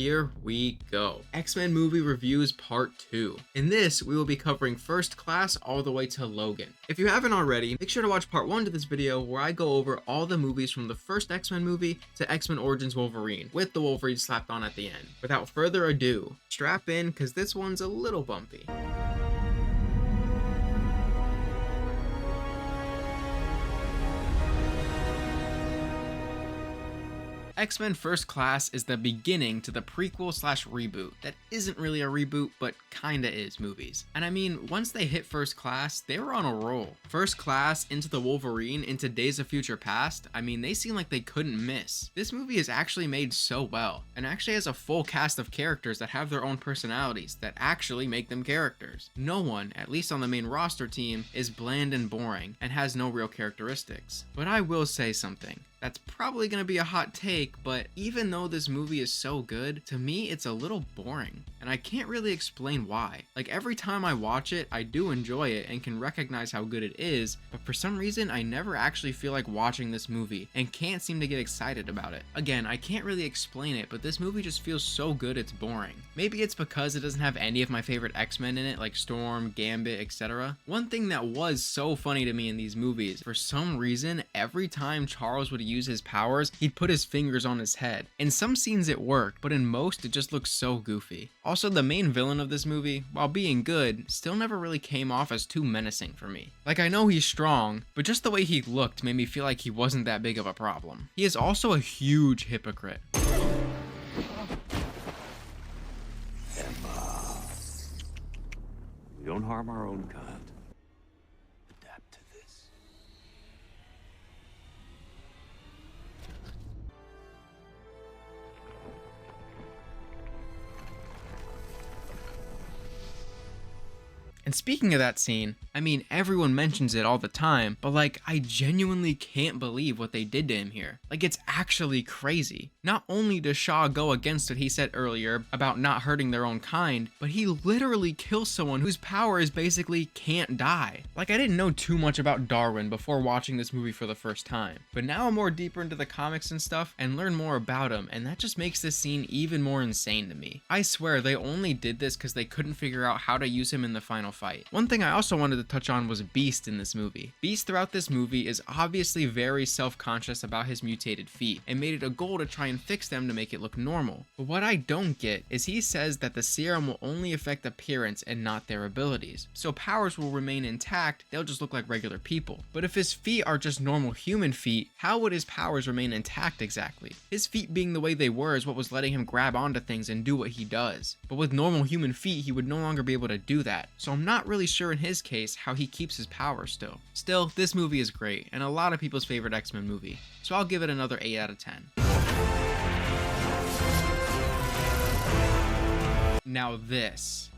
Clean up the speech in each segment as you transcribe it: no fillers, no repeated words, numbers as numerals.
here we go. X-Men movie reviews part 2. In this, we will be covering First Class all the way to Logan. If you haven't already, make sure to watch part 1 to this video where I go over all the movies from the first X-Men movie to X-Men Origins Wolverine, with the Wolverine slapped on at the end. Without further ado, strap in because this one's a little bumpy. X-Men First Class is the beginning to the prequel/reboot that isn't really a reboot but kinda is movies. And I mean, once they hit First Class, they were on a roll. First Class, Into the Wolverine, into Days of Future Past, I mean, they seem like they couldn't miss. This movie is actually made so well, and actually has a full cast of characters that have their own personalities that actually make them characters. No one, at least on the main roster team, is bland and boring, and has no real characteristics. But I will say something. That's probably gonna be a hot take, but even though this movie is so good, to me it's a little boring, and I can't really explain why. Like, every time I watch it, I do enjoy it and can recognize how good it is, but for some reason I never actually feel like watching this movie and can't seem to get excited about it. Again, I can't really explain it, but this movie just feels so good it's boring. Maybe it's because it doesn't have any of my favorite X-Men in it, like Storm, Gambit, etc. One thing that was so funny to me in these movies, for some reason, every time Charles would use his powers, he'd put his fingers on his head. In some scenes it worked, but in most it just looks so goofy. Also, the main villain of this movie, while being good, still never really came off as too menacing for me. Like, I know he's strong, but just the way he looked made me feel like he wasn't that big of a problem. He is also a huge hypocrite. We don't harm our own kind. Adapt to this. And speaking of that scene, I mean, everyone mentions it all the time, but like, I genuinely can't believe what they did to him here. Like, it's actually crazy. Not only does Shaw go against what he said earlier about not hurting their own kind, but he literally kills someone whose power is basically can't die. Like, I didn't know too much about Darwin before watching this movie for the first time, but now I'm more deeper into the comics and stuff and learn more about him, and that just makes this scene even more insane to me. I swear they only did this because they couldn't figure out how to use him in the final fight. One thing I also wanted to touch on was Beast in this movie. Beast throughout this movie is obviously very self-conscious about his mutated feet and made it a goal to try and fix them to make it look normal. But what I don't get is he says that the serum will only affect appearance and not their abilities. So powers will remain intact, they'll just look like regular people. But if his feet are just normal human feet, how would his powers remain intact exactly? His feet being the way they were is what was letting him grab onto things and do what he does. But with normal human feet, he would no longer be able to do that. So I'm not really sure in his case how he keeps his power still. Still, this movie is great and a lot of people's favorite X-Men movie, so I'll give it another 8 out of 10. Now this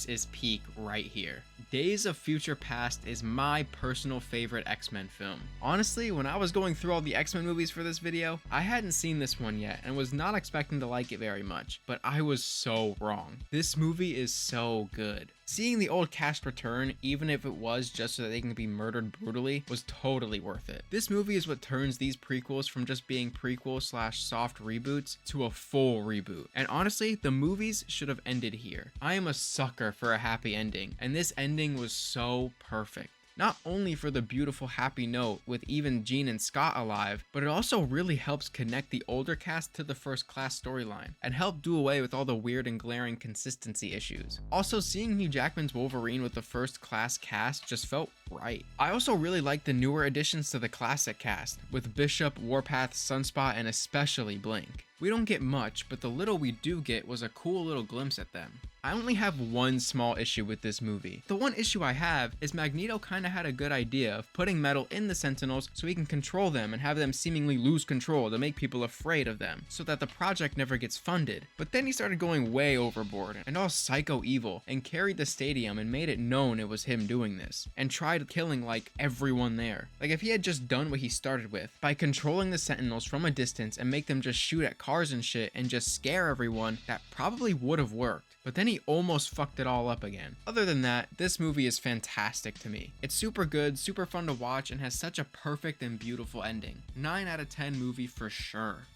is peak right here. Days of Future Past is my personal favorite X-Men film. Honestly, when I was going through all the X-Men movies for this video, I hadn't seen this one yet and was not expecting to like it very much, but I was so wrong. This movie is so good. Seeing the old cast return, even if it was just so that they can be murdered brutally, was totally worth it. This movie is what turns these prequels from just being prequel/soft reboots to a full reboot. And honestly, the movies should have ended here. I am a sucker for a happy ending, and this ending was so perfect. Not only for the beautiful happy note with even Jean and Scott alive, but it also really helps connect the older cast to the First Class storyline and help do away with all the weird and glaring consistency issues. Also, seeing Hugh Jackman's Wolverine with the First Class cast just felt right. I also really like the newer additions to the classic cast with Bishop, Warpath, Sunspot, and especially Blink. We don't get much, but the little we do get was a cool little glimpse at them. I only have one small issue with this movie. The one issue I have is Magneto kinda had a good idea of putting metal in the Sentinels so he can control them and have them seemingly lose control to make people afraid of them, so that the project never gets funded. But then he started going way overboard and all psycho evil and carried the stadium and made it known it was him doing this, and tried killing like everyone there. Like, if he had just done what he started with, by controlling the Sentinels from a distance and make them just shoot at cars and shit and just scare everyone, that probably would have worked. But then he almost fucked it all up again. Other than that, this movie is fantastic to me. It's super good, super fun to watch, and has such a perfect and beautiful ending. 9 out of 10 movie for sure.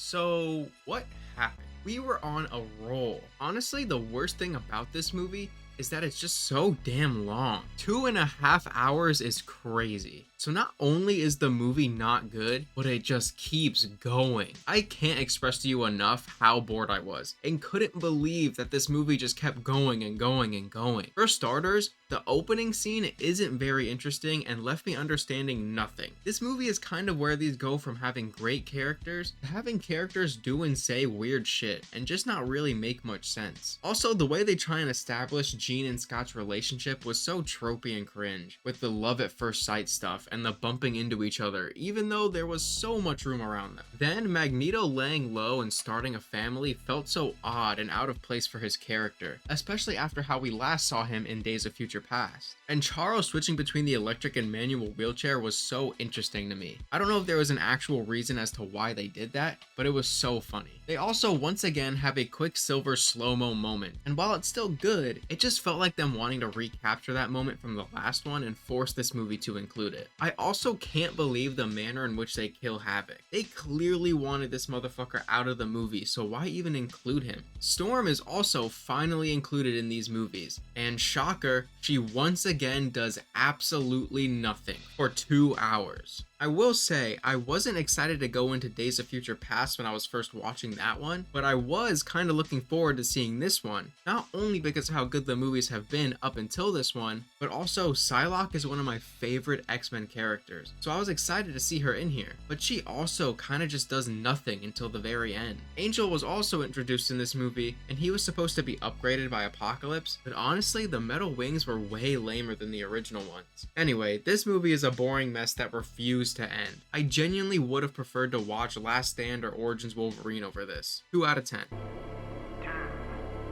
So, what happened? We were on a roll. Honestly, the worst thing about this movie is that it's just so damn long. 2.5 hours is crazy. So not only is the movie not good, but it just keeps going. I can't express to you enough how bored I was and couldn't believe that this movie just kept going and going and going. For starters, the opening scene isn't very interesting and left me understanding nothing. This movie is kind of where these go from having great characters to having characters do and say weird shit and just not really make much sense. Also, the way they try and establish Jean and Scott's relationship was so tropey and cringe, with the love at first sight stuff and the bumping into each other, even though there was so much room around them. Then Magneto laying low and starting a family felt so odd and out of place for his character, especially after how we last saw him in Days of Future Past. And Charles switching between the electric and manual wheelchair was so interesting to me. I don't know if there was an actual reason as to why they did that, but it was so funny. They also once again have a Quicksilver slow-mo moment, and while it's still good, it just felt like them wanting to recapture that moment from the last one and force this movie to include it. I also can't believe the manner in which they kill Havoc. They clearly wanted this motherfucker out of the movie, so why even include him? Storm is also finally included in these movies, and shocker, she once again does absolutely nothing for 2 hours. I will say, I wasn't excited to go into Days of Future Past when I was first watching that one, but I was kind of looking forward to seeing this one, not only because of how good the movies have been up until this one, but also Psylocke is one of my favorite X-Men characters, so I was excited to see her in here, but she also kind of just does nothing until the very end. Angel was also introduced in this movie, and he was supposed to be upgraded by Apocalypse, but honestly, the metal wings were way lamer than the original ones. Anyway, this movie is a boring mess that refused to end. I genuinely would have preferred to watch Last Stand or Origins Wolverine over this. 2 out of 10. 10,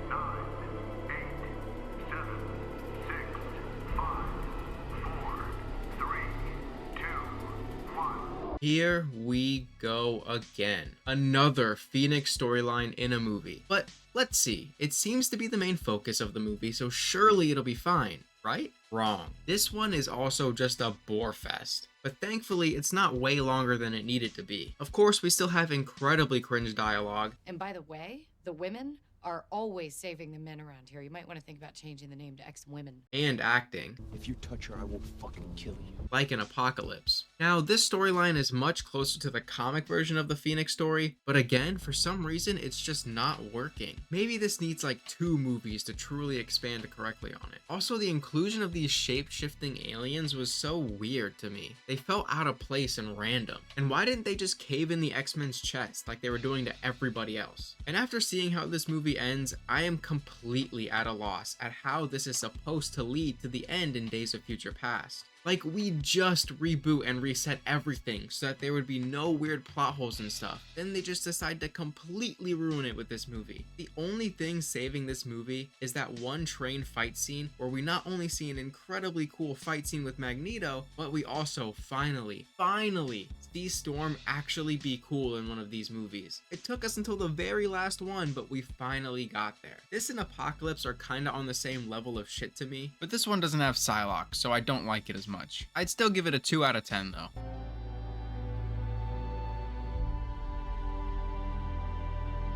9, 8, 7, 6, 5, 4, 3, 2, 1. Here we go again. Another Phoenix storyline in a movie. But let's see. It seems to be the main focus of the movie, so surely it'll be fine, right? Wrong. This one is also just a bore fest. But thankfully, it's not way longer than it needed to be. Of course, we still have incredibly cringe dialogue. And by the way, the women are always saving the men around here. You might want to think about changing the name to X-Women. And acting. If you touch her, I will fucking kill you. Like an Apocalypse. Now, this storyline is much closer to the comic version of the Phoenix story, but again, for some reason, it's just not working. Maybe this needs like 2 movies to truly expand correctly on it. Also, the inclusion of these shape-shifting aliens was so weird to me. They felt out of place and random. And why didn't they just cave in the X-Men's chest like they were doing to everybody else? And after seeing how this movie ends, I am completely at a loss at how this is supposed to lead to the end in Days of Future Past. Like, we just reboot and reset everything so that there would be no weird plot holes and stuff. Then they just decide to completely ruin it with this movie. The only thing saving this movie is that one train fight scene where we not only see an incredibly cool fight scene with Magneto, but we also finally see Storm actually be cool in one of these movies. It took us until the very last one, but we finally got there. This and Apocalypse are kinda on the same level of shit to me, but this one doesn't have Psylocke, so I don't like it as much. I'd still give it a 2 out of 10 though.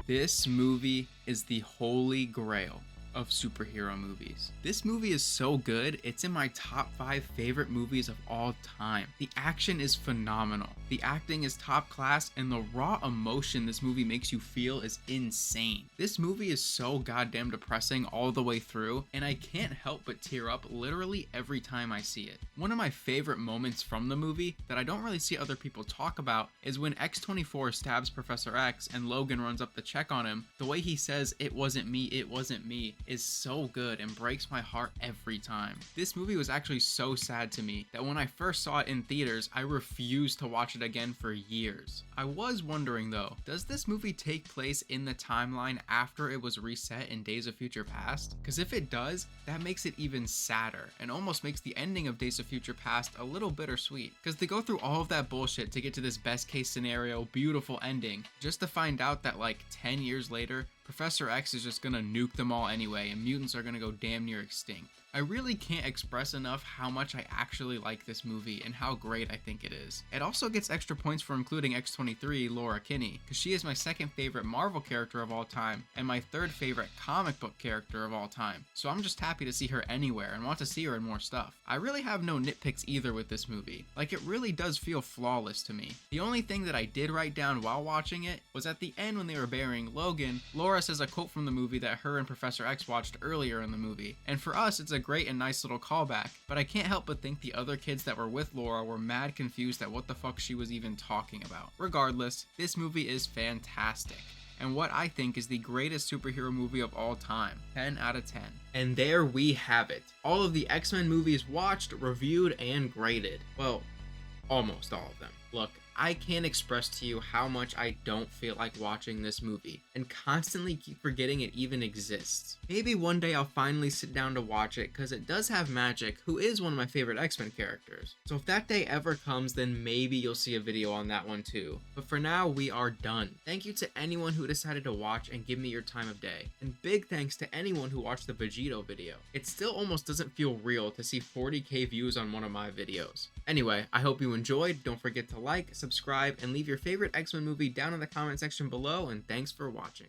This movie is the holy grail of superhero movies. This movie is so good, it's in my top 5 favorite movies of all time. The action is phenomenal, the acting is top class, and the raw emotion this movie makes you feel is insane. This movie is so goddamn depressing all the way through, and I can't help but tear up literally every time I see it. One of my favorite moments from the movie that I don't really see other people talk about is when X-24 stabs Professor X and Logan runs up to check on him. The way he says, "It wasn't me, it wasn't me," is so good and breaks my heart every time. This movie was actually so sad to me that when I first saw it in theaters, I refused to watch it again for years. I was wondering though, does this movie take place in the timeline after it was reset in Days of Future Past? Because if it does, that makes it even sadder and almost makes the ending of Days of Future Past a little bittersweet. Because they go through all of that bullshit to get to this best case scenario, beautiful ending, just to find out that like 10 years later, Professor X is just gonna nuke them all anyway, and mutants are gonna go damn near extinct. I really can't express enough how much I actually like this movie and how great I think it is. It also gets extra points for including X-23 Laura Kinney, because she is my second favorite Marvel character of all time and my third favorite comic book character of all time. So I'm just happy to see her anywhere and want to see her in more stuff. I really have no nitpicks either with this movie. Like, it really does feel flawless to me. The only thing that I did write down while watching it was at the end when they were burying Logan, Laura says a quote from the movie that her and Professor X watched earlier in the movie. And for us, it's a great and nice little callback, but I can't help but think the other kids that were with Laura were mad confused at what the fuck she was even talking about. Regardless, this movie is fantastic, and what I think is the greatest superhero movie of all time. 10 out of 10. And there we have it. All of the X-Men movies watched, reviewed, and graded. Well, almost all of them. Look, I can't express to you how much I don't feel like watching this movie, and constantly keep forgetting it even exists. Maybe one day I'll finally sit down to watch it, because it does have Magic, who is one of my favorite X-Men characters. So if that day ever comes, then maybe you'll see a video on that one too. But for now, we are done. Thank you to anyone who decided to watch and give me your time of day. And big thanks to anyone who watched the Vegito video. It still almost doesn't feel real to see 40k views on one of my videos. Anyway, I hope you enjoyed. Don't forget to like, subscribe, and leave your favorite X-Men movie down in the comment section below, and thanks for watching.